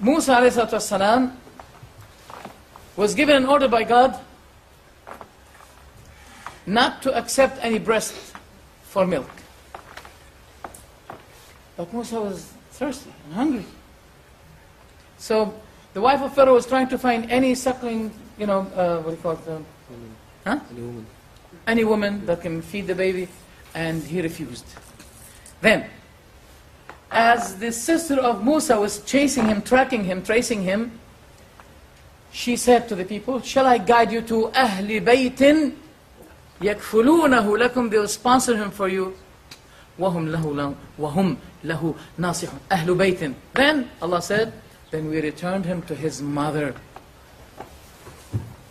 Musa ﷺ was given an order by God not to accept any breast for milk. But Musa was thirsty and hungry. So the wife of Pharaoh was trying to find any suckling, what do you call it? Any woman. Any woman that can feed the baby, and he refused. Then, as the sister of Musa was chasing him, tracking him, tracing him, she said to the people, shall I guide you to Ahli Baytin? يَكْفُلُونَهُ لَكُمْ. They will sponsor him for you. وَهُمْ لَهُ نَاصِحُونَ Ahlul Bayt. Then, Allah said, then we returned him to his mother.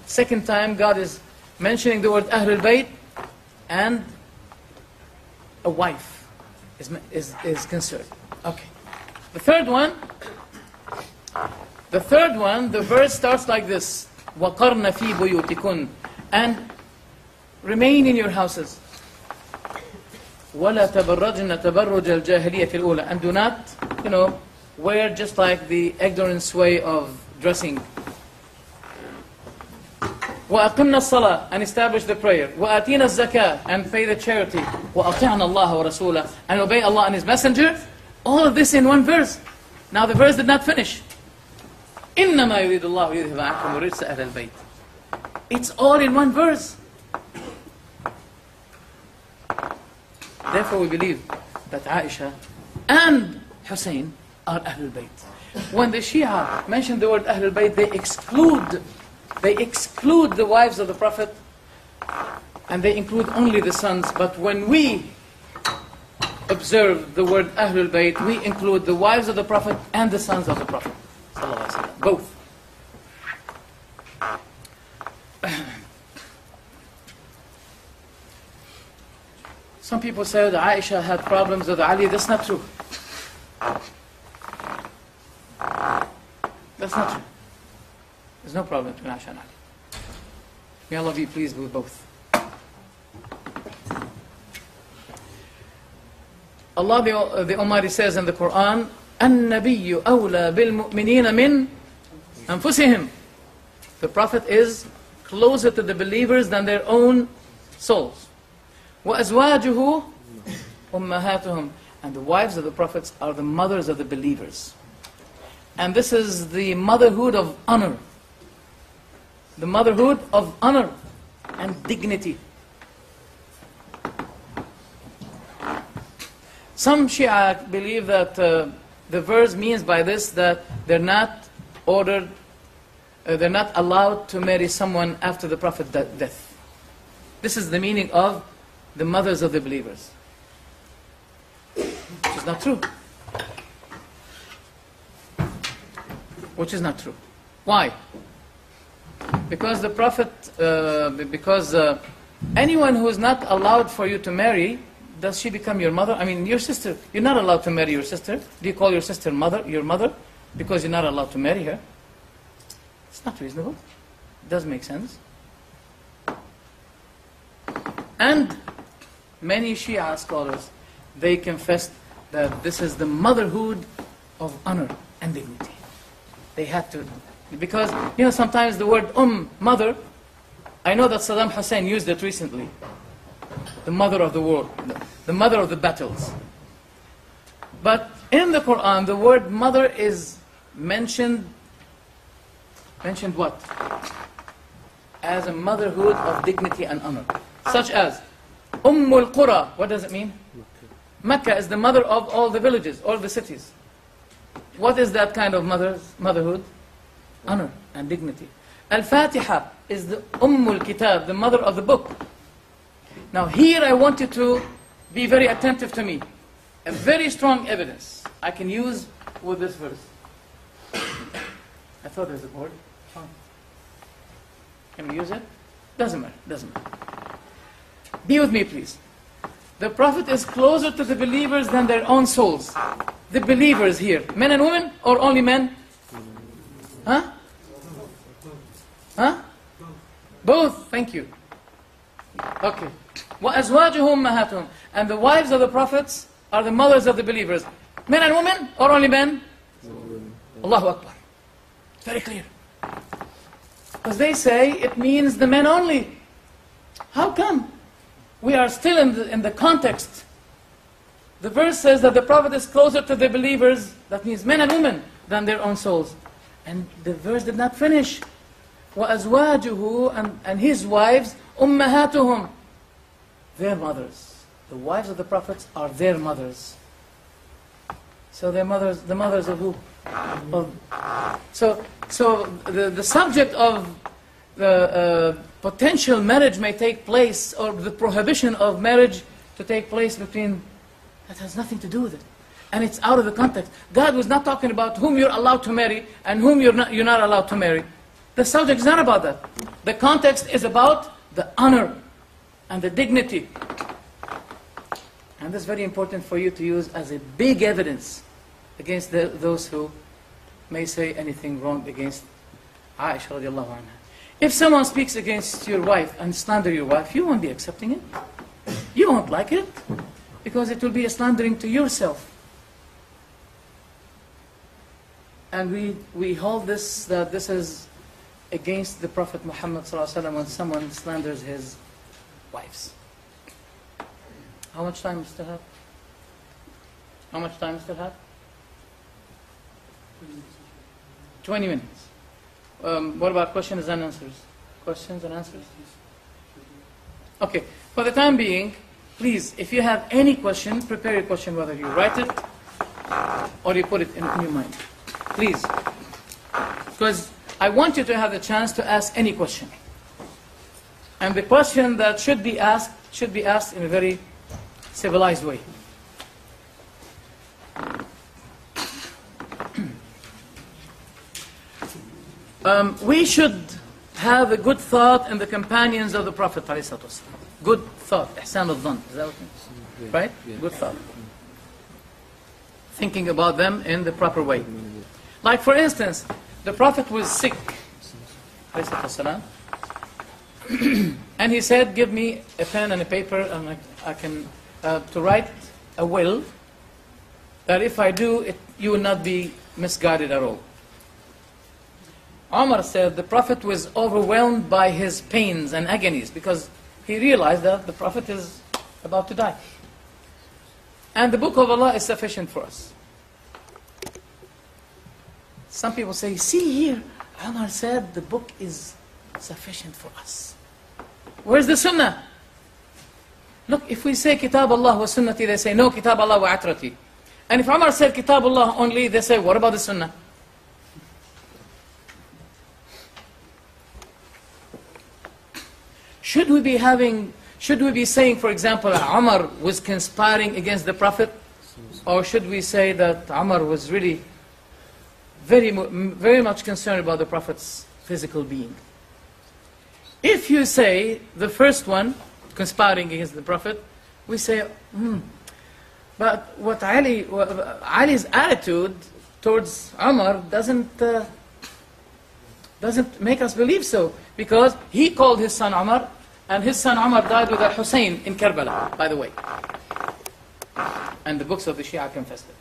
Second time, God is mentioning the word Ahlul Bayt, and a wife is concerned. Okay. The third one, the verse starts like this: وَقَرْنَ فِي بُيُوتِكُنْ, and remain in your houses. وَلَا تَبَرَّجْنَ تَبَرُّجَ الْجَاهِلِيَّةِ الْأُولَى, and do not, wear just like the ignorant way of dressing. وَأَقِمْنَا الصَّلَاةِ, and establish the prayer. وَآتِينَا الزَّكَاةِ, and pay the charity. وَأَطِعْنَا اللَّهَ وَرَسُولَهُ, and obey Allah and His Messenger. All of this in one verse. Now the verse did not finish. إِنَّمَا يُرِيدُ اللَّهُ يُذْهِبَ عَنكُمُ الرِّجْسَ أَهْلَ الْبَيْتِ. It's all in one verse. Therefore we believe that Aisha and Hussain are Ahlul Bayt. When the Shia mention the word Ahlul Bayt, they exclude the wives of the Prophet, and they include only the sons. But when we observe the word Ahlul Bayt, we include the wives of the Prophet and the sons of the Prophet. Both. Some people say that Aisha had problems with Ali. That's not true. That's not true. There's no problem between Aisha and Ali. May Allah be pleased with both. Allah the Almighty says in the Quran, النبي أولى بالمؤمنين من أنفسهم. The Prophet is closer to the believers than their own souls. وأزواجه أمهاتهم. And the wives of the prophets are the mothers of the believers. And this is the motherhood of honor. The motherhood of honor and dignity. Some Shia believe that the verse means by this that they're not allowed to marry someone after the Prophet's death. This is the meaning of the mothers of the believers. Which is not true. Which is not true. Why? Because the Prophet, anyone who is not allowed for you to marry, does she become your mother? I mean, your sister. You're not allowed to marry your sister. Do you call your sister your mother? Because you're not allowed to marry her. It's not reasonable. It does make sense. And many Shia scholars, they confessed that this is the motherhood of honor and dignity. They had to, because, sometimes the word mother, I know that Saddam Hussein used it recently. The mother of the world, the mother of the battles. But in the Quran, the word mother is mentioned what? As a motherhood of dignity and honor. Such as, Ummul Qura, what does it mean? Mecca is the mother of all the villages, all the cities. What is that kind of motherhood? Honor and dignity. Al-Fatiha is the Ummul Kitab, the mother of the book. Now here I want you to be very attentive to me. A very strong evidence I can use with this verse. I thought there was a board. Oh. Can we use it? Doesn't matter. Be with me, please. The Prophet is closer to the believers than their own souls. The believers here, men and women, or only men? Huh? Both, thank you. Okay. وَأَزْوَاجُهُ أُمَّهَاتُهُمْ. And the wives of the prophets are the mothers of the believers. Men and women, or only men? Allahu Akbar. Very clear. Because they say it means the men only. How come? We are still in the context. The verse says that the Prophet is closer to the believers, that means men and women, than their own souls. And the verse did not finish. وَأَزْوَاجُهُ, and his wives, أُمَّهَاتُهُم, their mothers. The wives of the prophets are their mothers. So their mothers, the mothers of who? So the subject of the potential marriage may take place, or the prohibition of marriage to take place between, that has nothing to do with it. And it's out of the context. God was not talking about whom you're allowed to marry and whom you're not allowed to marry. The subject is not about that. The context is about the honor and the dignity. And this is very important for you to use as a big evidence against those who may say anything wrong against Aisha radiallahu anha. If someone speaks against your wife and slander your wife, you won't be accepting it. You won't like it, because it will be a slandering to yourself. And we hold this, that this is against the Prophet Muhammad ﷺ when someone slanders his wives. How much time we still have? How much time we still have? 20 minutes. What about questions and answers? Questions and answers? Okay. For the time being, please, if you have any question, prepare your question, whether you write it or you put it in your mind. Please. Because I want you to have the chance to ask any question. And the question that should be asked in a very civilized way. We should have a good thought in the companions of the Prophet ﷺ. Good thought, ihsan al-dhan. Is that what it means? Right? Yeah. Good thought. Thinking about them in the proper way. Like for instance, the Prophet was sick, ﷺ, and he said, give me a pen and a paper and I can to write a will that if I do it, you will not be misguided at all. Umar said the Prophet was overwhelmed by his pains and agonies because he realized that the Prophet is about to die. And the book of Allah is sufficient for us. Some people say, see here, Umar said the book is sufficient for us. Where's the Sunnah? Look, if we say Kitab Allah wa Sunnati, they say, no, Kitab Allah wa Atrati. And if Umar said Kitab Allah only, they say, what about the Sunnah? Should we be saying, for example, Umar was conspiring against the Prophet? Or should we say that Umar was really very much concerned about the Prophet's physical being? If you say the first one, conspiring against the Prophet, we say, but what Ali's attitude towards Umar doesn't make us believe so, because he called his son Umar, and his son Umar died with Hussain in Karbala, by the way. And the books of the Shia confessed it.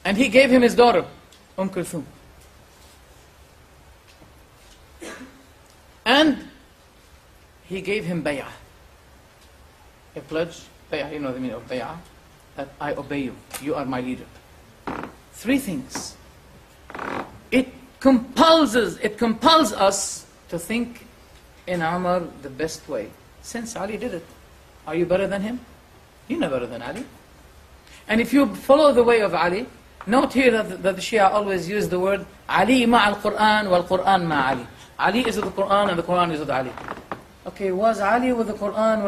And he gave him his daughter, Kulthum. And he gave him bay'ah. A pledge, bay'ah, you know the meaning of bay'ah, that I obey you, you are my leader. 3 things. It compels us to think in Umar the best way. Since Ali did it, are you better than him? You're not better than Ali. And if you follow the way of Ali, note here that the Shia always use the word Ali ma'al Quran wal Quran ma'ali. Ali is with the Quran and the Quran is with Ali. Okay, was Ali with the Quran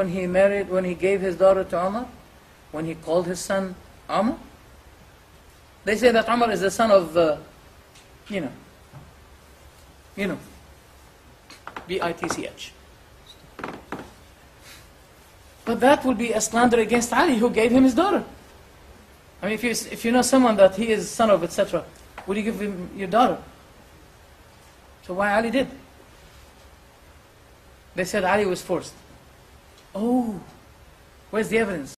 when he gave his daughter to Umar? When he called his son Umar? They say that Umar is the son of, B-I-T-C-H. But that would be a slander against Ali, who gave him his daughter. I mean, if you know someone that he is son of, etc., would you give him your daughter? So why Ali did? They said Ali was forced. Oh, where's the evidence?